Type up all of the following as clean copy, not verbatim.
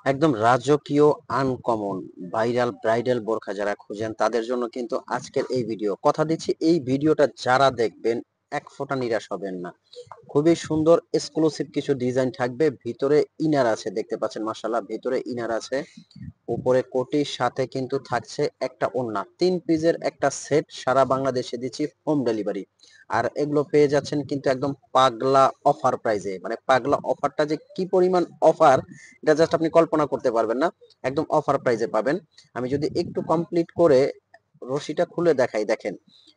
একদম রাজকীয় uncommon viral bridal বোরখা যারা খুঁজেন তাদের জন্য কিন্তু আজকের এই ভিডিও। কথা দিচ্ছি এই ভিডিওটা যারা দেখবেন এক ফোঁটা নিরাশ হবেন না। খুবই সুন্দর এক্সক্লুসিভ কিছু ডিজাইন থাকবে, ভিতরে ইনার আছে, দেখতে পাচ্ছেন মাশাআল্লাহ ভিতরে ইনার আছে, উপরে কোটির সাথে কিন্তু থাকছে একটা ওড়না। 3 পিসের একটা সেট সারা বাংলাদেশে দিচ্ছি হোম ডেলিভারি। আর এগুলো পেয়ে যাচ্ছেন কিন্তু একদম পাগলা অফার প্রাইজে। মানে পাগলা অফারটা যে কি পরিমাণ অফার, এটা জাস্ট আপনি কল্পনা করতে পারবেন না। একদম অফার প্রাইজে পাবেন। আমি যদি একটু কমপ্লিট করে রশিটা খুলে দেখাই, দেখেন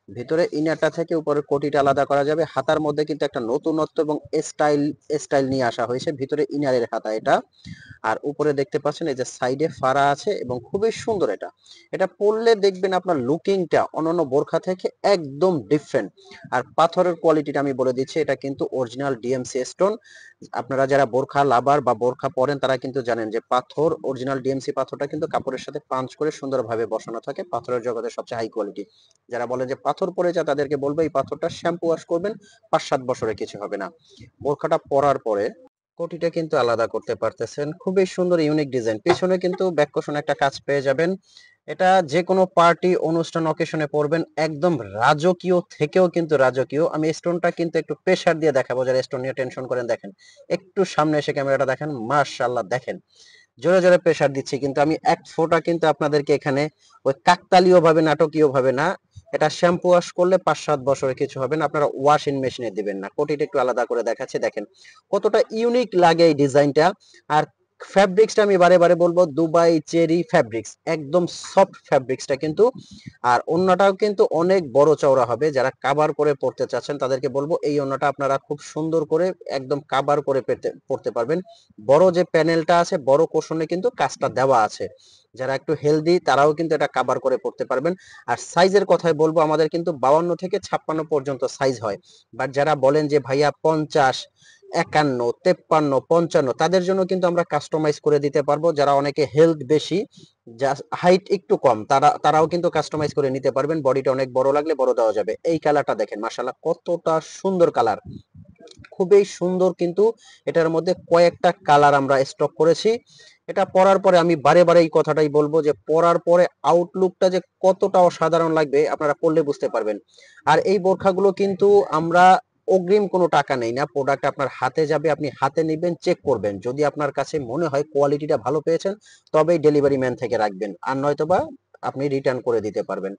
ভিতরে ইনারটা থেকে উপরে কোটিটা আলাদা করা যাবে। হাতার মধ্যে কিন্তু একটা নতুনত্ব এবং স্টাইল স্টাইল নিয়ে আসা হয়েছে। ভিতরে ইনারের হাতা এটা। আর উপরে দেখতে পাচ্ছেন এই যে সাইডে ফাড়া আছে এবং খুবই সুন্দর এটা। এটা পরলে দেখবেন আপনার লুকিংটা অন্যান্য বোরখা থেকে একদম ডিফারেন্ট। আর পাথরের কোয়ালিটিটা আমি বলে দিচ্ছি, এটা কিন্তু অরিজিনাল ডিএমসি স্টোন। আপনারা যারা বোরখা লাভার বা বোরখা পরেন তারা কিন্তু জানেন যে পাথর, অরিজিনাল ডিএমসি পাথরটা কিন্তু কাপড়ের সাথে পাঞ্চ করে সুন্দরভাবে বসানো থাকে। পাথরের জগতে সবচেয়ে হাই কোয়ালিটি। যারা বলে যে পাথর পরে যায় তাদেরকে বলবো এই পাথরটা শ্যাম্পু ওয়াশ করবেন, 5-7 বছরে কিছু হবে না। বোরখাটা পরার পরে কোটিটা কিন্তু আলাদা করতে পারতেছেন। খুবই সুন্দর ইউনিক ডিজাইন। পেছনে কিন্তু ব্যাক কোশনে একটা কাজ পেয়ে যাবেন। এটা যে কোনো পার্টি, অনুষ্ঠান, অকেশনে পরবেন, একদম রাজকীয় থেকেও কিন্তু রাজকীয়। আমি স্টোনটা কিন্তু একটু প্রেসার দিয়ে দেখাবো, যারা স্টোন নিয়ে টেনশন করেন। দেখেন একটু সামনে এসে ক্যামেরাটা দেখেন, মাশাআল্লাহ দেখেন জোরে জোরে প্রেসার দিচ্ছি, কিন্তু আমি এক ফোঁটা কিন্তু আপনাদেরকে এখানে ওই কাকতালীয় ভাবে, নাটকীয় ভাবে না। এটা শ্যাম্পু ওয়াশ করলে 5-7 বছরে কিছু হবে না। আপনারা ওয়াশিং মেশিনে দিবেন না। কোটিটা একটু আলাদা করে দেখাচ্ছি, দেখেন কতটা ইউনিক লাগে এই ডিজাইনটা। আর ফ্যাব্রিক্সটা আমি বারে বারে বলবো, দুবাই চেরি ফ্যাব্রিক্স, একদম সফট ফ্যাব্রিক্সটা কিন্তু। আর ওন্নাটাও কিন্তু অনেক বড় চওড়া হবে। যারা কাভার করে পড়তে চাচ্ছেন তাদেরকে বলবো এই ওন্নাটা আপনারা খুব সুন্দর করে একদম কাভার করে পড়তে পারবেন। বড় যে প্যানেলটা আছে, বড় কোশনে কিন্তু কাজটা দেওয়া আছে। যারা একটু হেলদি তারাও কিন্তু এটা কাভার করে পড়তে পারবেন। আর সাইজের কথাই বলবো, আমাদের কিন্তু 52 থেকে 56 পর্যন্ত সাইজ হয়। বাট যারা বলেন যে ভাইয়া 50, 51, 53, 55, তাদের জন্য কিন্তু আমরা কাস্টমাইজ করে দিতে পারবো। যারা অনেকে হেলথ বেশি, হাইট একটু কম, তারাও কিন্তু কাস্টমাইজ করে নিতে পারবেন। বডিটা অনেক বড় লাগলে বড় দেওয়া যাবে। এই কালারটা দেখেন মাশাআল্লাহ কতটা সুন্দর কালার, খুবই সুন্দর। কিন্তু এটার মধ্যে কয়েকটা কালার আমরা স্টক করেছি। এটা পরার পরে আমি বারে বারে এই কথাটাই বলবো যে পরার পরে আউটলুকটা যে কতটা অসাধারণ লাগবে আপনারা পরলে বুঝতে পারবেন। আর এই বোরখাগুলো কিন্তু আমরা অগ্রিম কোনো টাকা নেই না। প্রোডাক্ট আপনার হাতে যাবে, আপনি হাতে নেবেন, চেক করবেন, যদি আপনার কাছে মনে হয় কোয়ালিটিটা ভালো পেয়েছেন তবেই ডেলিভারি ম্যান থেকে রাখবেন, আর নয়তোবা আপনি রিটার্ন করে দিতে পারবেন।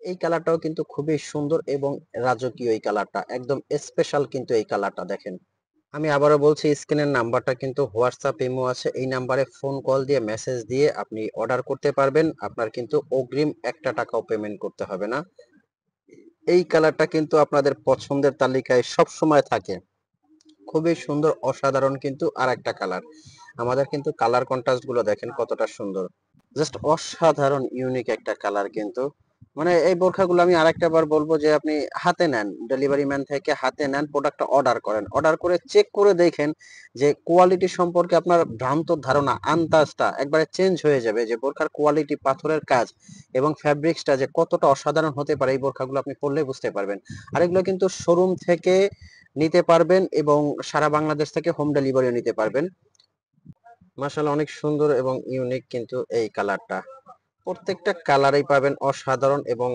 এই কালারটাও কিন্তু খুবই সুন্দর এবং রাজকীয়। এই কালারটা একদম স্পেশাল কিন্তু এই কালারটা দেখেন। আমি আবারও বলছি, স্ক্রিনের নাম্বারটা কিন্তু হোয়াটসঅ্যাপ ইমো আছে। এই নাম্বারে ফোন কল দিয়ে মেসেজ দিয়ে আপনি অর্ডার করতে পারবেন। আপনার কিন্তু অগ্রিম একটা টাকাও পেমেন্ট করতে হবে না। এই কালারটা কিন্তু আপনাদের পছন্দের তালিকায় সব সময় থাকে। খুবই সুন্দর, অসাধারণ কিন্তু আর একটা কালার। আমাদের কিন্তু কালার কন্ট্রাস্ট গুলো দেখেন কতটা সুন্দর, জাস্ট অসাধারণ ইউনিক একটা কালার কিন্তু। মানে এই বোরখাগুলো আমি আরেকটা বার বলবো যে আপনি হাতে নেন, ডেলিভারি ম্যান থেকে হাতে নেন, প্রোডাক্টটা অর্ডার করেন, অর্ডার করে চেক করে দেখেন যে কোয়ালিটি সম্পর্কে আপনার ভ্রান্ত ধারণা, আন্দাজটা একবারে চেঞ্জ হয়ে যাবে। যে বোরখার কোয়ালিটি, পাথরের কাজ এবং ফ্যাব্রিক্সটা যে কতটা অসাধারণ হতে পারে, এই বোরখাগুলো আপনি পরলে বুঝতে পারবেন। আর এগুলো কিন্তু শোরুম থেকে নিতে পারবেন এবং সারা বাংলাদেশ থেকে হোম ডেলিভারিও নিতে পারবেন। মাশাআল্লাহ অনেক সুন্দর এবং ইউনিক কিন্তু এই কালারটা। প্রত্যেকটা কালারই পাবেন অসাধারণ এবং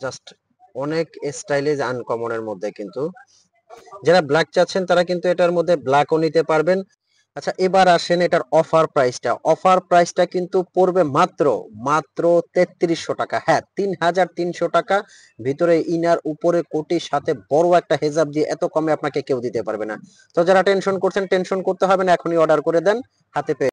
জাস্ট অনেক স্টাইলিশ আনকমনের মধ্যে কিন্তু। যারা ব্ল্যাক চাচ্ছেন তারা কিন্তু এটার মধ্যে ব্ল্যাকও নিতে পারবেন। আচ্ছা এবার আসেন এটার অফার প্রাইসটা। অফার প্রাইসটা কিন্তু পড়বে মাত্র মাত্র 3300 টাকা। হ্যাঁ, 3300 টাকা। ভিতরে ইনার, উপরে কোটির সাথে বড় একটা হেজাব দিয়ে এত কমে আপনাকে কেউ দিতে পারবে না। তো যারা টেনশন করছেন, টেনশন করতে হবে না, এখনই অর্ডার করে দেন, হাতে পেয়ে